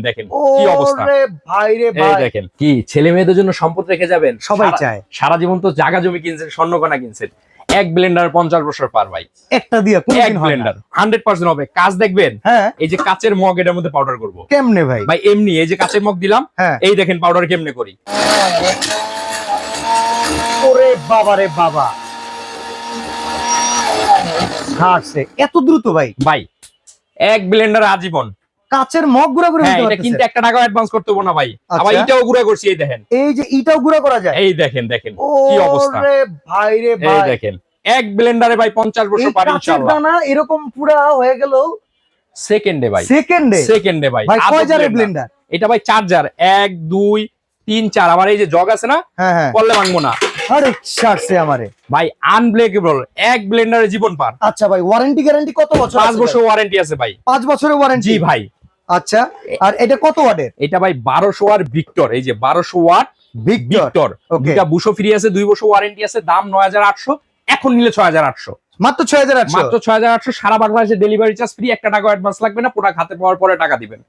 দেখেন কি অবস্থা। ওরে ভাই রে এই ভাই, দেখেন কি ছেলে মেয়েদের জন্য সম্পদ রেখে যাবেন, সবাই চায়। সারা জীবন তো জায়গা জমি কিনছেন, স্বর্ণকণা কিনছেন, এক ব্লেন্ডার 50 বছর পার ভাই, একটা দিয়ে এক কোনদিন হয় না। ব্লেন্ডার 100% হবে কাজ। দেখবেন হ্যাঁ, এই যে কাচের মগ, এটার মধ্যে পাউডার করব কেমনে ভাই? ভাই, এমনি এই যে কাচের মগ দিলাম, হ্যাঁ, এই দেখেন পাউডার কেমনে করি। ওরে বাবা রে বাবা, ছাড়ছে এত দ্রুত ভাই? ভাই এক ব্লেন্ডার আজীবন। কাচের মগ গুঁড়া করে হ্যাঁ, দিতে এটা পারতেছে? কিন্তু 1 টাকাও অ্যাডভান্স করতে হবে না ভাই। আচ্ছা। আবার এটাও গুঁড়া করছি, এই দেখেন, এই যে ইটাও গুঁড়া করা যায়? এই দেখেন দেখেন কি অবস্থা। ওরে ভাই রে এই ভাই, দেখেন এক ব্লেন্ডারে ভাই 50 বছর এই পার কাচের ইনশাআল্লাহ। দানা এরকম পুরা হয়ে গেল সেকেন্ডে ভাই, সেকেন্ডে? সেকেন্ডে ভাই। ভাই কয় আদব জারের blender। ব্লেন্ডার? এটা ভাই 4 জার, 1 2 3 4। আবার এই যে জগ আছে না, হ্যাঁ হ্যাঁ, করলে ভাঙবো না আরে ছাড়ছে আমারে ভাই, আনব্রেকেবল এক ব্লেন্ডারে জীবন পার। আচ্ছা ভাই, ওয়ারেন্টি গ্যারান্টি কত বছর? 5 বছর ওয়ারেন্টি আছে ভাই। 5 বছরের ওয়ারেন্টি? জি ভাই। আচ্ছা, আর এটা কত ওয়াটের? এটা ভাই 1200 ওয়াট ভিক্টর, এই যে 1200 ওয়াট ভিক্টর। ওকে, দুটা বুশো ফ্রি আছে, 2 বছর ওয়ারেন্টি আছে, দাম 9800, এখন নিলে 6800, মাত্র 6800? মাত্র 6800। সারা বাংলাদেশে ডেলিভারি চার্জ ফ্রি, 1 টাকা অ্যাডভান্স লাগবে না, প্রোডাক্ট হাতে পাওয়ার পরে টাকা দিবেন।